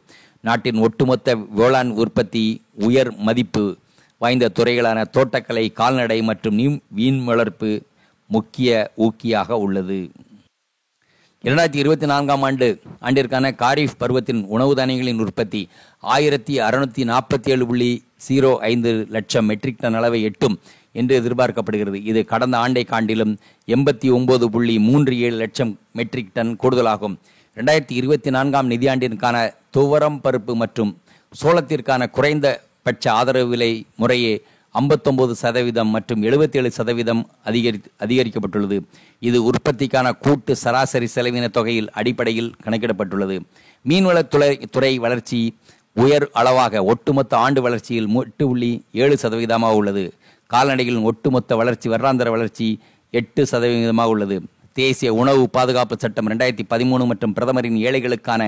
நாட்டின் ஒட்டுமொத்த வேளாண் உற்பத்தி உயர் மதிப்பு வாய்ந்த துறைகளான தோட்டக்கலை, கால்நடை மற்றும் மீன் வளர்ப்பு முக்கிய ஊக்கியாக உள்ளது. 2024 ஆண்டிற்கான காரிஃப் பருவத்தின் உணவு தானியங்களின் உற்பத்தி 1647.05 லட்சம் மெட்ரிக் டன் அளவை எட்டும் என்று எதிர்பார்க்கப்படுகிறது. இது கடந்த ஆண்டை காட்டிலும் 89.37 லட்சம் மெட்ரிக் டன் கூடுதலாகும். 2024 நிதியாண்டிற்கான துவரம் பருப்பு மற்றும் சோளத்திற்கான குறைந்தபட்ச ஆதரவு விலை முறையே 59% மற்றும் 77% அதிகரிக்கப்பட்டுள்ளது. இது உற்பத்திக்கான கூட்டு சராசரி செலவின தொகையில் அடிப்படையில் கணக்கிடப்பட்டுள்ளது. மீன்வளத்துறை வளர்ச்சி உயர் அளவாக ஒட்டுமொத்த ஆண்டு வளர்ச்சியில் 8.7% உள்ளது. கால்நடைகளின் ஒட்டுமொத்த வளர்ச்சி வருடாந்திர வளர்ச்சி 8% உள்ளது. தேசிய உணவு பாதுகாப்பு சட்டம் 2013 மற்றும் பிரதமரின் ஏழைகளுக்கான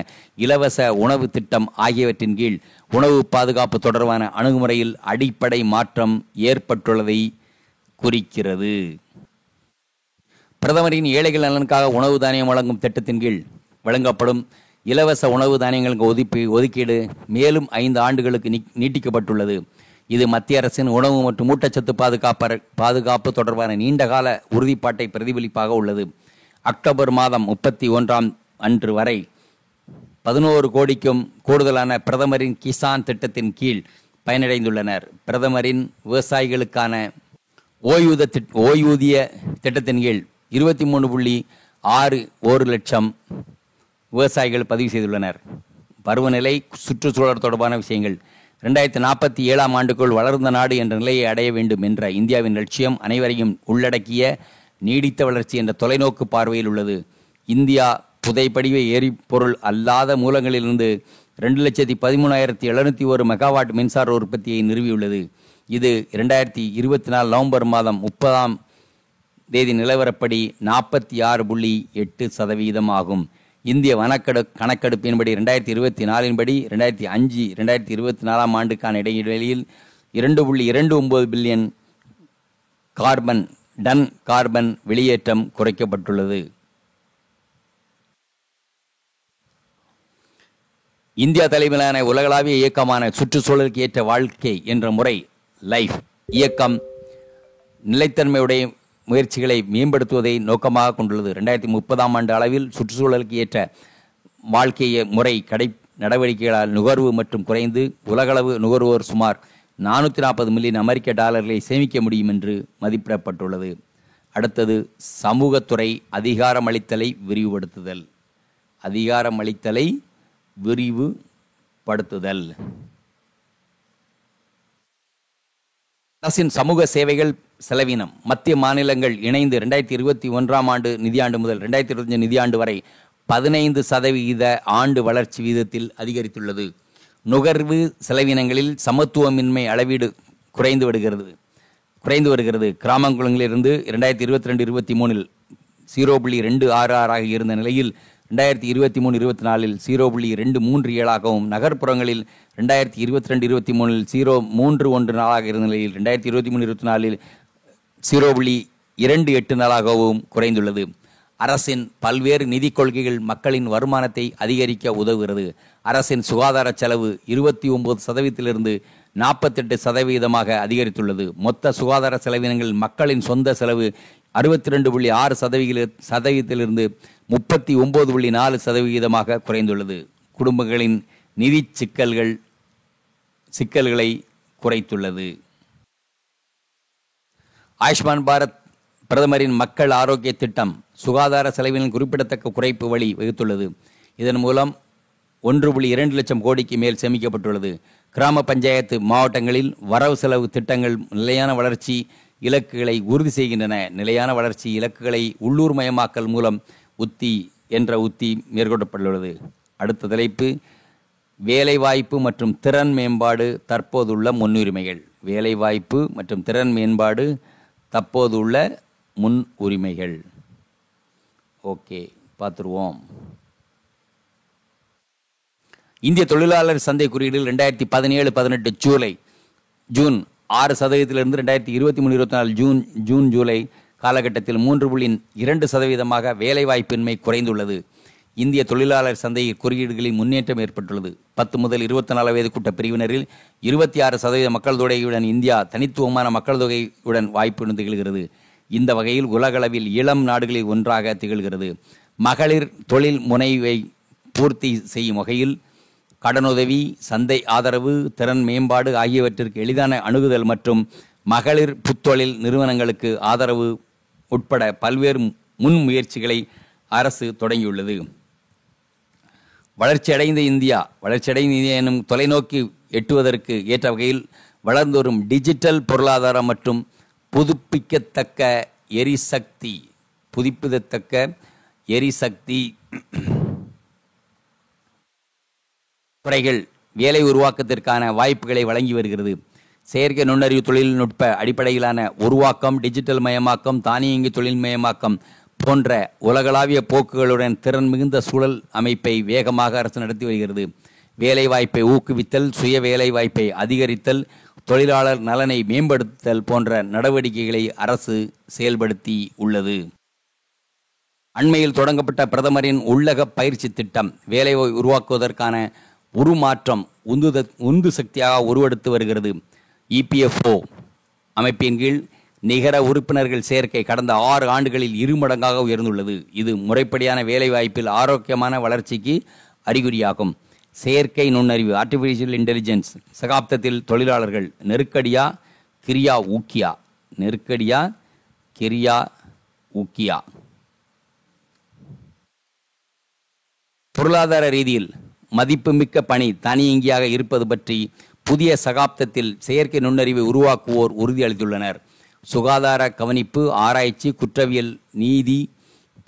இலவச உணவு திட்டம் ஆகியவற்றின் கீழ் உணவு பாதுகாப்பு தொடர்பான அணுகுமுறையில் அடிப்படை மாற்றம் ஏற்பட்டுள்ளதை குறிக்கிறது. பிரதமரின் ஏழைகள் நலனுக்காக உணவு தானியம் வழங்கும் திட்டத்தின் கீழ் வழங்கப்படும் இலவச உணவு தானியங்களுக்கு ஒதுக்கீடு மேலும் 5 ஆண்டுகளுக்கு நீட்டிக்கப்பட்டுள்ளது. இது மத்திய அரசின் உணவு மற்றும் ஊட்டச்சத்து பாதுகாப்பு தொடர்பான நீண்டகால உறுதிப்பாட்டை பிரதிபலிப்பாக உள்ளது. அக்டோபர் மாதம் 31 அன்று வரை 11 கோடிக்கும் கூடுதலான பிரதமரின் கிசான் திட்டத்தின் கீழ் பயனடைந்துள்ளனர். பிரதமரின் விவசாயிகளுக்கான ஓய்வூதிய திட்டத்தின் கீழ் 23.61 லட்சம் விவசாயிகள் பதிவு செய்துள்ளனர். பருவநிலை சுற்றுச்சூழல் தொடர்பான விஷயங்கள் 2047 ஆண்டுக்குள் வளர்ந்த நாடு என்ற நிலையை அடைய வேண்டும் என்ற இந்தியாவின் லட்சியம் அனைவரையும் உள்ளடக்கிய நீடித்த வளர்ச்சி என்ற தொலைநோக்கு பார்வையில் உள்ளது. இந்தியா புதைப்படிவ எரிபொருள் அல்லாத மூலங்களிலிருந்து 2,13,701 மெகாவாட் மின்சார உற்பத்தியை நிறுவியுள்ளது. இது 2024 நவம்பர் மாதம் 30ஆம் தேதி நிலவரப்படி 46.8% ஆகும். இந்திய கணக்கெடுப்பின்படி 2024 படி 2005-2024 ஆண்டுக்கான இடைவெளியில் 2.29 பில்லியன் கார்பன் வெளியேற்றம் குறைக்கப்பட்டுள்ளது. இந்தியா தலைமையிலான உலகளாவிய இயக்கமான சுற்றுச்சூழலுக்கு ஏற்ற வாழ்க்கை என்ற முறை லைஃப் இயக்கம் நிலைத்தன்மையுடைய முயற்சிகளை மேம்படுத்துவதை நோக்கமாக கொண்டுள்ளது. 2030ஆம் ஆண்டு அளவில் சுற்றுச்சூழலுக்கு ஏற்ற வாழ்க்கை முறை நடவடிக்கைகளால் நுகர்வு மற்றும் குறைந்து உலகளவு நுகர்வோர் சுமார் 440 மில்லியன் அமெரிக்க டாலர்களை சேமிக்க முடியும் என்று மதிப்பிடப்பட்டுள்ளது. அடுத்தது சமூகத்துறை அதிகாரமளித்தலை விரிவுபடுத்துதல். அரசின் சமூக சேவைகள் செலவினம் மத்திய மாநிலங்கள் இணைந்து 2021ஆம் ஆண்டு நிதியாண்டு முதல் 2025 நிதியாண்டு வரை 15% ஆண்டு வளர்ச்சி வீதத்தில் அதிகரித்துள்ளது. நுகர்வு செலவினங்களில் சமத்துவமின்மை அளவீடு குறைந்து வருகிறது. கிராமங்களிலிருந்து 2022-23 0.266 இருந்த நிலையில் 2023-24 0.237 நகர்ப்புறங்களில் 2022-23 0.314 இருந்த நிலையில் 2023-24 0.284 குறைந்துள்ளது. அரசின் பல்வேறு நிதிக் கொள்கைகள் மக்களின் வருமானத்தை அதிகரிக்க உதவுகிறது. அரசின் சுகாதார செலவு 29% 48% அதிகரித்துள்ளது. மொத்த சுகாதார செலவினங்கள் மக்களின் சொந்த செலவு 62.6% 39.4% குறைந்துள்ளது. குடும்பங்களின் நிதி சிக்கல்களை குறைத்துள்ளது. ஆயுஷ்மான் பாரத் பிரதமரின் மக்கள் ஆரோக்கிய திட்டம் சுகாதார செலவினில் குறிப்பிடத்தக்க குறைப்பு வழி வகுத்துள்ளது. இதன் மூலம் 1.2 லட்சம் கோடிக்கு மேல் சேமிக்கப்பட்டுள்ளது. கிராம பஞ்சாயத்து மாவட்டங்களில் வரவு செலவு திட்டங்கள் நிலையான வளர்ச்சி இலக்குகளை உறுதி செய்கின்றன. நிலையான வளர்ச்சி இலக்குகளை உள்ளூர் மயமாக்கல் மூலம் உத்தி மேற்கொள்ளப்பட்டுள்ளது. அடுத்த தலைப்பு வேலைவாய்ப்பு மற்றும் திறன் மேம்பாடு தற்போதுள்ள முன்னுரிமைகள். வேலைவாய்ப்பு மற்றும் திறன் மேம்பாடு தற்போதுள்ள முன்னுரிமைகள். ஓகே, பார்த்துருவோம். இந்திய தொழிலாளர் சந்தை குறியீடு 2017-18 ஜூன் 6% 2023-24 ஜூலை காலகட்டத்தில் 3.2% வேலைவாய்ப்பின்மை குறைந்துள்ளது. இந்திய தொழிலாளர் சந்தை குறியீடுகளின் முன்னேற்றம் ஏற்பட்டுள்ளது. 10 முதல் 24 வயதுக்குட்ட பிரிவினரில் 26% மக்கள் தொகையுடன் இந்தியா தனித்துவமான மக்கள் தொகையுடன் வாய்ப்புடன் திகழ்கிறது. இந்த வகையில் உலகளவில் இளம் நாடுகளில் ஒன்றாக திகழ்கிறது. மகளிர் தொழில் முனைவை பூர்த்தி செய்யும் வகையில் கடனுதவி, சந்தை ஆதரவு, திறன் மேம்பாடு ஆகியவற்றிற்கு எளிதான அணுகுதல் மற்றும் மகளிர் புத்தொழில் நிறுவனங்களுக்கு ஆதரவு உட்பட பல்வேறு முன்முயற்சிகளை அரசு தொடங்கியுள்ளது. வளர்ச்சியடைந்த இந்தியா எனும் தொலைநோக்கி எட்டுவதற்கு ஏற்ற வகையில் வளர்ந்து வரும் டிஜிட்டல் பொருளாதாரம் மற்றும் புதுப்பிக்கத்தக்க எரிசக்தி துறைகள் வேலை உருவாக்கத்திற்கான வாய்ப்புகளை வழங்கி வருகிறது. செயற்கை நுண்ணறிவு தொழில்நுட்ப அடிப்படையிலான உருவாக்கம், டிஜிட்டல் மயமாக்கம், தானியங்கி தொழில் மயமாக்கம் போன்ற உலகளாவிய போக்குகளுடன் திறன் மிகுந்த சூழல் அமைப்பை வேகமாக அரசு நடத்தி வருகிறது. வேலைவாய்ப்பை ஊக்குவித்தல், சுய வேலைவாய்ப்பை அதிகரித்தல், தொழிலாளர் நலனை மேம்படுத்தல் போன்ற நடவடிக்கைகளை அரசு செயல்படுத்தி உள்ளது. அண்மையில் தொடங்கப்பட்ட பிரதமரின் உள்ளக பயிற்சி திட்டம் வேலை உருவாக்குவதற்கான உருமாற்றம் உந்து சக்தியாக உருவெடுத்து வருகிறது. இபிஎஃப்ஓ அமைப்பின் கீழ் நிகர உறுப்பினர்கள் சேர்க்கை கடந்த 6 ஆண்டுகளில் 2 மடங்காக உயர்ந்துள்ளது. இது முறைப்படியான வேலைவாய்ப்பில் ஆரோக்கியமான வளர்ச்சிக்கு அறிகுறியாகும். செயற்கை நுண்ணறிவு ஆர்டிஃபிஷியல் இன்டெலிஜென்ஸ் சகாப்தத்தில் தொழிலாளர்கள் நெருக்கடியா கிரியா ஊக்கியா. பொருளாதார ரீதியில் மதிப்புமிக்க பணி தானியங்கியாக இருப்பது பற்றி புதிய சகாப்தத்தில் செயற்கை நுண்ணறிவை உருவாக்குவோர் உறுதியளித்துள்ளனர். சுகாதார கவனிப்பு, ஆராய்ச்சி, குற்றவியல், நீதி,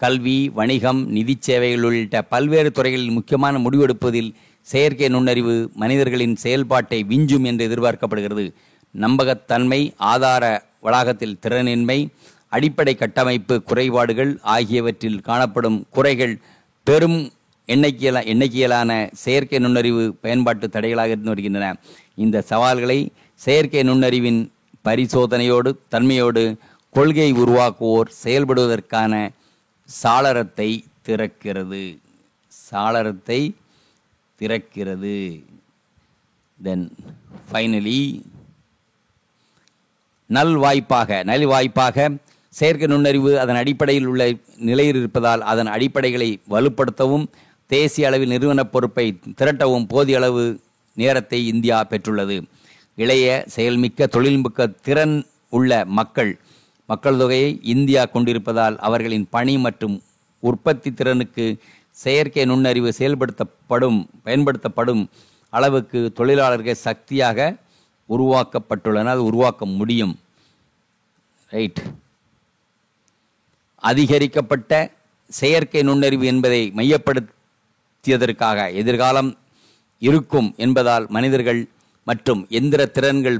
கல்வி, வணிகம், நிதி சேவைகள் உள்ளிட்ட பல்வேறு துறைகளில் முக்கியமான முடிவெடுப்பதில் செயற்கை நுண்ணறிவு மனிதர்களின் செயல்பாட்டை விஞ்சும் என்று எதிர்பார்க்கப்படுகிறது. நம்பகத்தன்மை, ஆதார வளாகத்தில் திறனின்மை, அடிப்படை கட்டமைப்பு குறைபாடுகள் ஆகியவற்றில் காணப்படும் குறைகள் பெரும் எண்ணிக்கையிலான செயற்கை நுண்ணறிவு பயன்பாட்டு தடைகளாக இருந்து வருகின்றன. இந்த சவால்களை செயற்கை நுண்ணறிவின் பரிசோதனையோடு தன்மையோடு கொள்கை உருவாக்குவோர் செயல்படுவதற்கான சாளரத்தை திறக்கிறது. தென் ஃபைனலி நல்வாய்ப்பாக செயற்கை நுண்ணறிவு அதன் அடிப்படையில் உள்ள நிலையில் இருப்பதால் அதன் அடிப்படைகளை வலுப்படுத்தவும் தேசிய அளவில் நிறுவன பொறுப்பை திரட்டவும் போதிய அளவு நேரத்தை இந்தியா பெற்றுள்ளது. இளைய செயல்மிக்க தொழில்மிக்க திறன் உள்ள மக்கள் தொகையை இந்தியா கொண்டிருப்பதால் அவர்களின் பணி மற்றும் உற்பத்தி திறனுக்கு செயற்கை நுண்ணறிவு பயன்படுத்தப்படும் அளவுக்கு தொழிலாளர்கள் சக்தியாக உருவாக்க முடியும். ரைட். அதிகரிக்கப்பட்ட செயற்கை நுண்ணறிவு என்பதை மையப்படுத்தியதற்காக எதிர்காலம் இருக்கும் என்பதால் மனிதர்கள் மற்றும் எந்திர திறன்கள்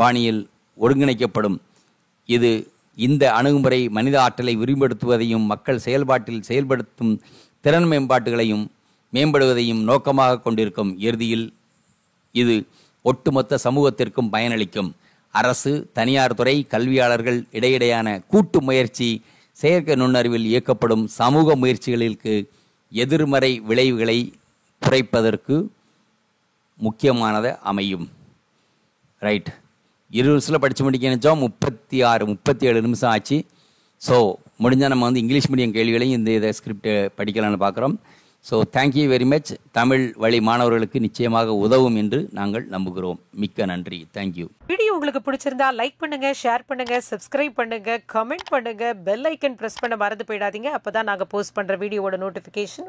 பாணியில் ஒருங்கிணைக்கப்படும். இது இந்த அணுகுமுறை மனித ஆற்றலை விரிவுபடுத்துவதையும் மக்கள் செயல்படுத்தும் திறன் மேம்படுவதையும் நோக்கமாக கொண்டிருக்கும். இறுதியில் இது ஒட்டுமொத்த சமூகத்திற்கும் பயனளிக்கும். அரசு, தனியார் துறை, கல்வியாளர்கள் இடையிடையான கூட்டு முயற்சி செயற்கை நுண்ணறிவில் இயக்கப்படும் சமூக முயற்சிகளுக்கு எதிர்மறை விளைவுகளை குறைப்பதற்கு முக்கியமானது அமையும். ரைட். 20 நிமிஷத்தில் படித்து முடிக்க நினச்சோம். 37 நிமிஷம் ஆச்சு. ஸோ முடிஞ்சால் நம்ம இங்கிலீஷ் மீடியம் கேள்விகளையும் இந்த ஸ்கிரிப்ட் படிக்கலான்னு பார்க்குறோம். So thank you very much. Tamil வழி மாணவர்களுக்கு நிச்சயமாக உதவும் என்று நாங்கள் நம்புகிறோம். மிக்க நன்றி. தேங்க்யூ. வீடியோ உங்களுக்கு பிடிச்சிருந்தா லைக் பண்ணுங்க, ஷேர் பண்ணுங்க, சப்ஸ்கிரைப் பண்ணுங்க, கமெண்ட் பண்ணுங்க, பெல் ஐக்கன் பிரஸ் பண்ண மறந்து போயிடாதீங்க. அப்பதான் நாங்கள் போஸ்ட் பண்ற வீடியோவோட நோட்டிஃபிகேஷன்